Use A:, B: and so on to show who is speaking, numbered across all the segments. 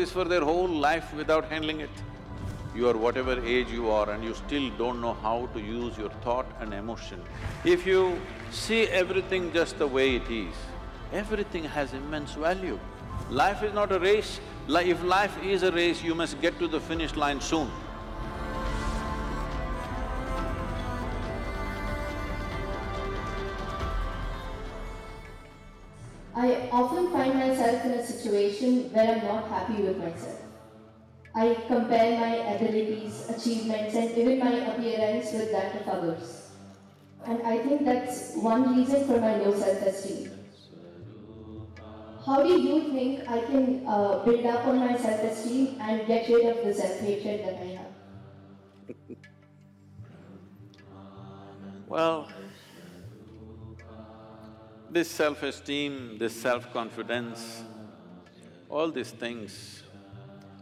A: this for their whole life without handling it. You are whatever age you are and you still don't know how to use your thought and emotion. If you see everything just the way it is, everything has immense value. Life is not a race. If life is a race, you must get to the finish line soon.
B: I often find myself in a situation where I'm not happy with myself. I compare my abilities, achievements, and even my appearance with that of others. And I think that's one reason for my low self-esteem. How do you think I can build up on my self-esteem and get rid of the self-hatred that I have?
A: Well, this self-esteem, this self-confidence, all these things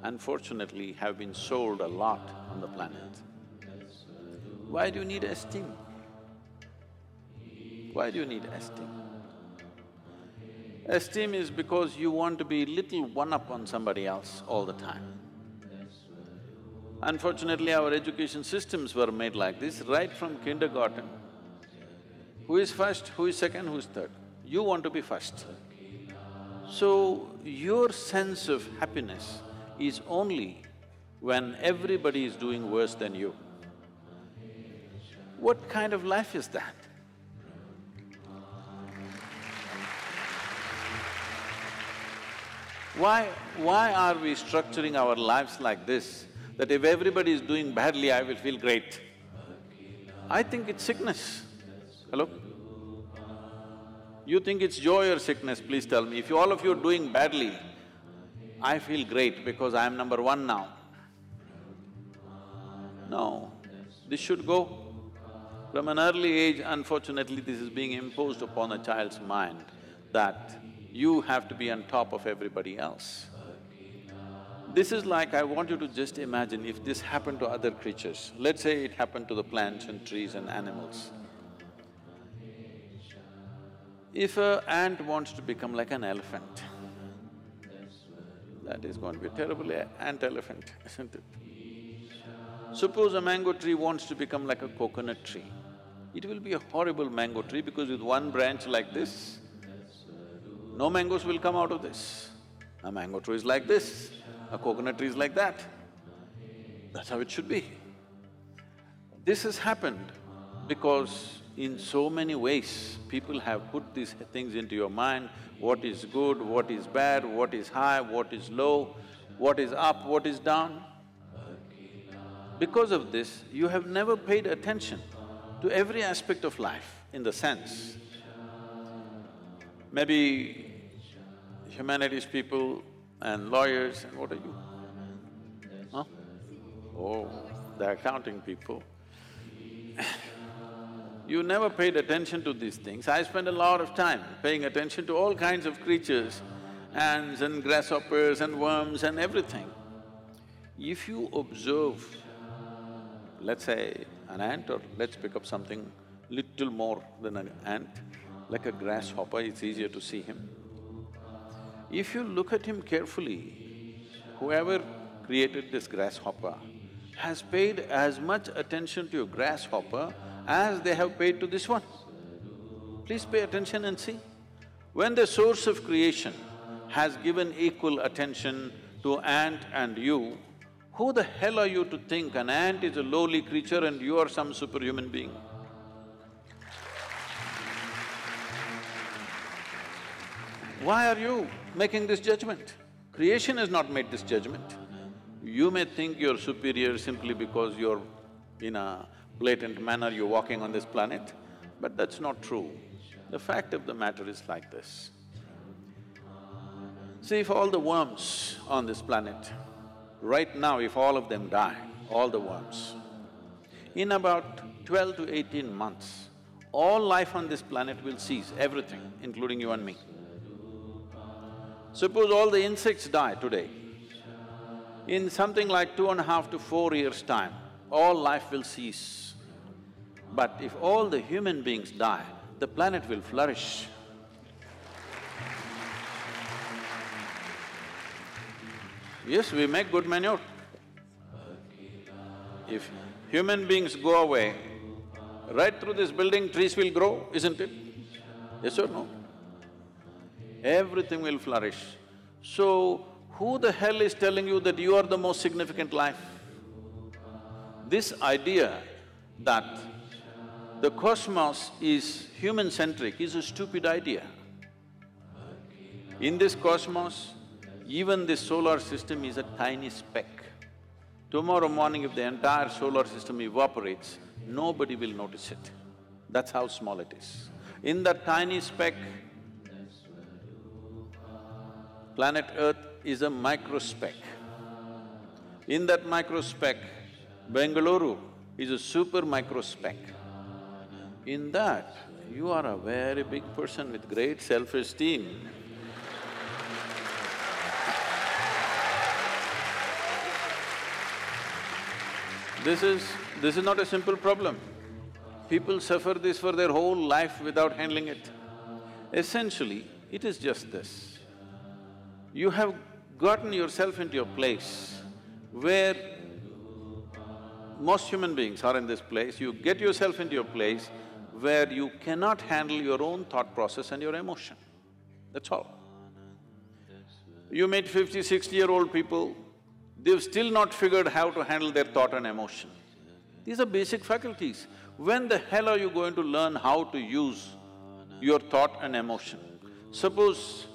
A: unfortunately have been sold a lot on the planet. Why do you need esteem? Why do you need esteem? Esteem is because you want to be little one-up on somebody else all the time. Unfortunately, our education systems were made like this right from kindergarten. Who is first, who is second, who is third? You want to be first. So, your sense of happiness is only when everybody is doing worse than you. What kind of life is that? Why are we structuring our lives like this, that if everybody is doing badly, I will feel great? I think it's sickness. Hello? You think it's joy or sickness, please tell me. If all of you are doing badly, I feel great because I am number one now. No, this should go. From an early age, unfortunately, this is being imposed upon a child's mind that you have to be on top of everybody else. This is like, I want you to just imagine if this happened to other creatures. Let's say it happened to the plants and trees and animals. If an ant wants to become like an elephant, that is going to be a terrible ant-elephant, isn't it? Suppose a mango tree wants to become like a coconut tree. It will be a horrible mango tree because with one branch like this, no mangoes will come out of this. A mango tree is like this, a coconut tree is like that. That's how it should be. This has happened because in so many ways, people have put these things into your mind, what is good, what is bad, what is high, what is low, what is up, what is down. Because of this, you have never paid attention to every aspect of life in the sense, maybe humanities people and lawyers and what are you? Huh? Oh, the accounting people. You never paid attention to these things. I spend a lot of time paying attention to all kinds of creatures, ants and grasshoppers and worms and everything. If you observe, let's say an ant, or let's pick up something little more than an ant, like a grasshopper, it's easier to see him. If you look at him carefully, whoever created this grasshopper has paid as much attention to a grasshopper as they have paid to this one. Please pay attention and see. When the source of creation has given equal attention to ant and you, who the hell are you to think an ant is a lowly creature and you are some superhuman being? Why are you making this judgment? Creation has not made this judgment. You may think you're superior simply because you're in a blatant manner, you're walking on this planet, but that's not true. The fact of the matter is like this. See, if all the worms on this planet, right now if all of them die, all the worms, in about 12 to 18 months, all life on this planet will cease, everything, including you and me. Suppose all the insects die today, in something like 2.5 to 4 years' time, all life will cease. But if all the human beings die, the planet will flourish. Yes, we make good manure. If human beings go away, right through this building trees will grow, isn't it? Yes or no? Everything will flourish. So, who the hell is telling you that you are the most significant life? This idea that the cosmos is human-centric is a stupid idea. In this cosmos, even this solar system is a tiny speck. Tomorrow morning if the entire solar system evaporates, nobody will notice it. That's how small it is. In that tiny speck, planet Earth is a microspeck. In that microspeck, Bengaluru is a super microspeck. In that, you are a very big person with great self-esteem. This is not a simple problem. People suffer this for their whole life without handling it. Essentially, it is just this. You have gotten yourself into a place where most human beings are in this place, you get yourself into a place where you cannot handle your own thought process and your emotion. That's all. You meet 50, 60-year-old people, they've still not figured how to handle their thought and emotion. These are basic faculties. When the hell are you going to learn how to use your thought and emotion? Suppose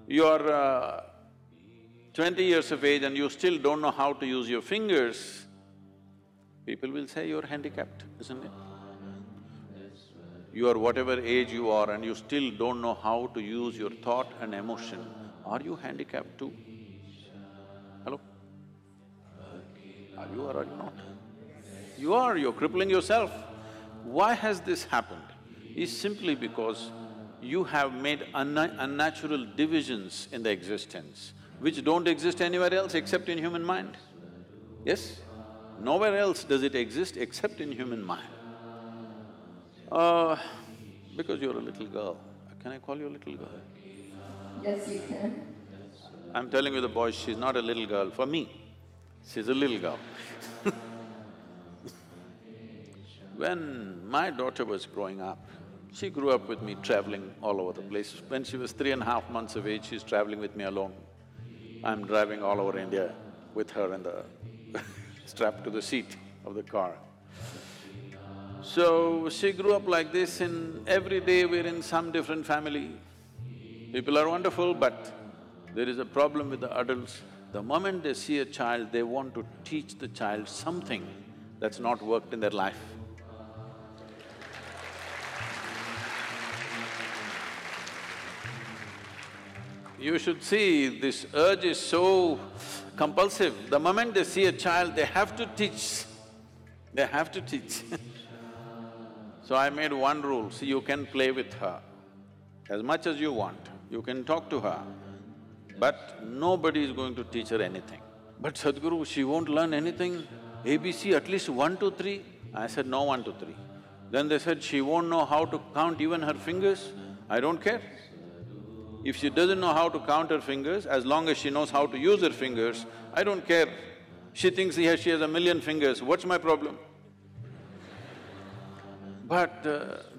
A: you're 20 years of age and you still don't know how to use your fingers, people will say you're handicapped, isn't it? You are whatever age you are and you still don't know how to use your thought and emotion, are you handicapped too? Hello? Are you or are you not? You are, you're crippling yourself. Why has this happened? Is simply because you have made unnatural divisions in the existence, which don't exist anywhere else except in human mind. Yes? Nowhere else does it exist except in human mind. Because you're a little girl, can I call you a little girl?
B: Yes, you can.
A: I'm telling you the boys, she's not a little girl, for me, she's a little girl. When my daughter was growing up, she grew up with me traveling all over the place. When she was 3.5 months of age, she's traveling with me alone. I'm driving all over India with her in the strapped to the seat of the car. So, she grew up like this, and every day we're in some different family. People are wonderful, but there is a problem with the adults. The moment they see a child, they want to teach the child something that's not worked in their life. You should see, this urge is so compulsive. The moment they see a child, they have to teach. They have to teach. So I made one rule, see, you can play with her as much as you want, you can talk to her, but nobody is going to teach her anything. But Sadhguru, she won't learn anything, ABC at least 1, 2, 3. I said, no 1, 2, 3. Then they said, she won't know how to count even her fingers. I don't care. If she doesn't know how to count her fingers, as long as she knows how to use her fingers, I don't care. She thinks she has 1,000,000 fingers, what's my problem? But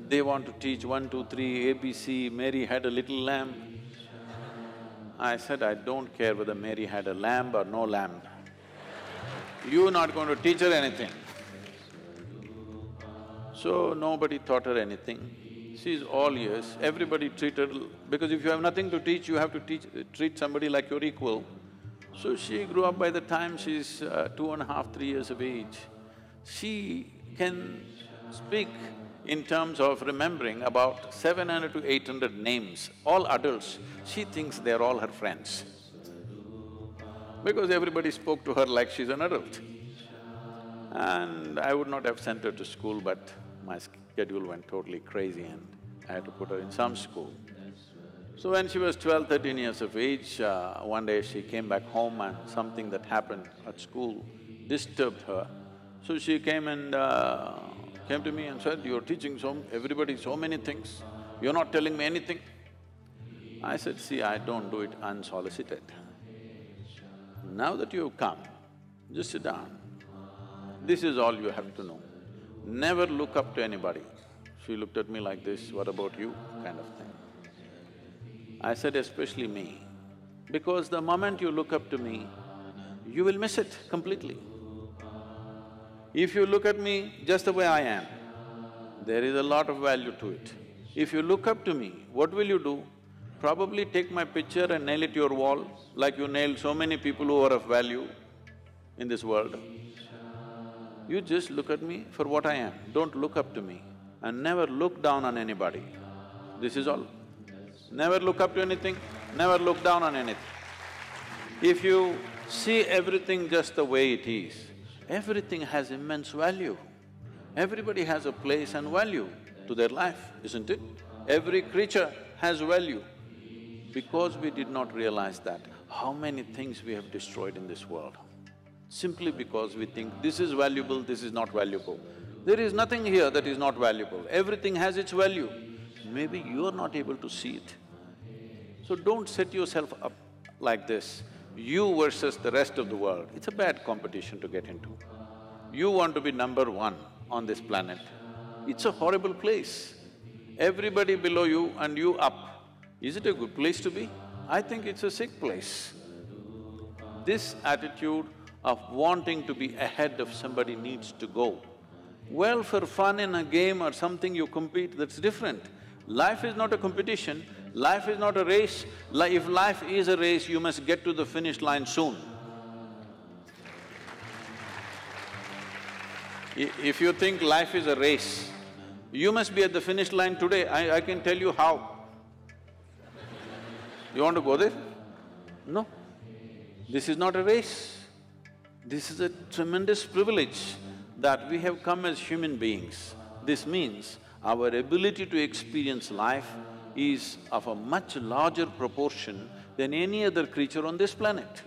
A: they want to teach 1, 2, 3, ABC, Mary had a little lamb. I said, I don't care whether Mary had a lamb or no lamb. You're not going to teach her anything. So nobody taught her anything. She's all ears, everybody treated… because if you have nothing to teach, you have to treat somebody like your equal. So she grew up. By the time she's 2.5, 3 years of age, she can speak in terms of remembering about 700 to 800 names, all adults. She thinks they're all her friends, because everybody spoke to her like she's an adult. And I would not have sent her to school, but my schedule went totally crazy and I had to put her in some school. So when she was 12, 13 years of age, one day she came back home and something that happened at school disturbed her. So she came and came to me and said, you're teaching everybody so many things, you're not telling me anything. I said, see, I don't do it unsolicited. Now that you've come, just sit down. This is all you have to know. Never look up to anybody. She looked at me like this, what about you, kind of thing. I said, especially me, because the moment you look up to me, you will miss it completely. If you look at me just the way I am, there is a lot of value to it. If you look up to me, what will you do? Probably take my picture and nail it to your wall, like you nailed so many people who are of value in this world. You just look at me for what I am, don't look up to me, and never look down on anybody. This is all. Never look up to anything, never look down on anything. If you see everything just the way it is, everything has immense value. Everybody has a place and value to their life, isn't it? Every creature has value. Because we did not realize that, how many things we have destroyed in this world, simply because we think this is valuable, this is not valuable. There is nothing here that is not valuable, everything has its value. Maybe you are not able to see it. So don't set yourself up like this, you versus the rest of the world. It's a bad competition to get into. You want to be number one on this planet. It's a horrible place. Everybody below you and you up. Is it a good place to be? I think it's a sick place. This attitude of wanting to be ahead of somebody needs to go. Well, for fun in a game or something you compete, that's different. Life is not a competition, life is not a race. If life is a race, you must get to the finish line soon. If you think life is a race, you must be at the finish line today, I can tell you how. You want to go there? No. This is not a race. This is a tremendous privilege that we have come as human beings. This means our ability to experience life is of a much larger proportion than any other creature on this planet.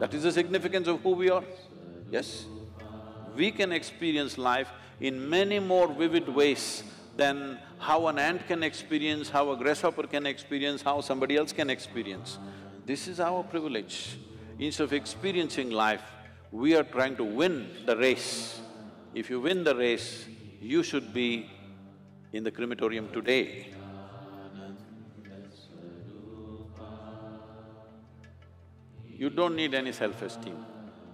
A: That is the significance of who we are, yes? We can experience life in many more vivid ways than how an ant can experience, how a grasshopper can experience, how somebody else can experience. This is our privilege. Instead of experiencing life, we are trying to win the race. If you win the race, you should be in the crematorium today. You don't need any self-esteem.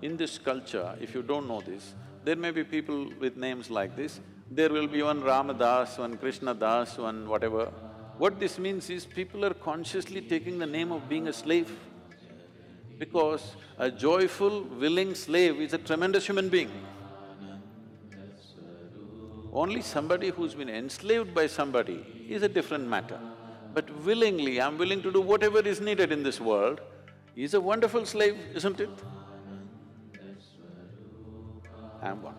A: In this culture, if you don't know this, there may be people with names like this, there will be one Ramadas, one Krishna Das, one whatever. What this means is people are consciously taking the name of being a slave, because a joyful, willing slave is a tremendous human being. Only somebody who's been enslaved by somebody is a different matter. But willingly, I'm willing to do whatever is needed in this world, is a wonderful slave, isn't it? I'm one.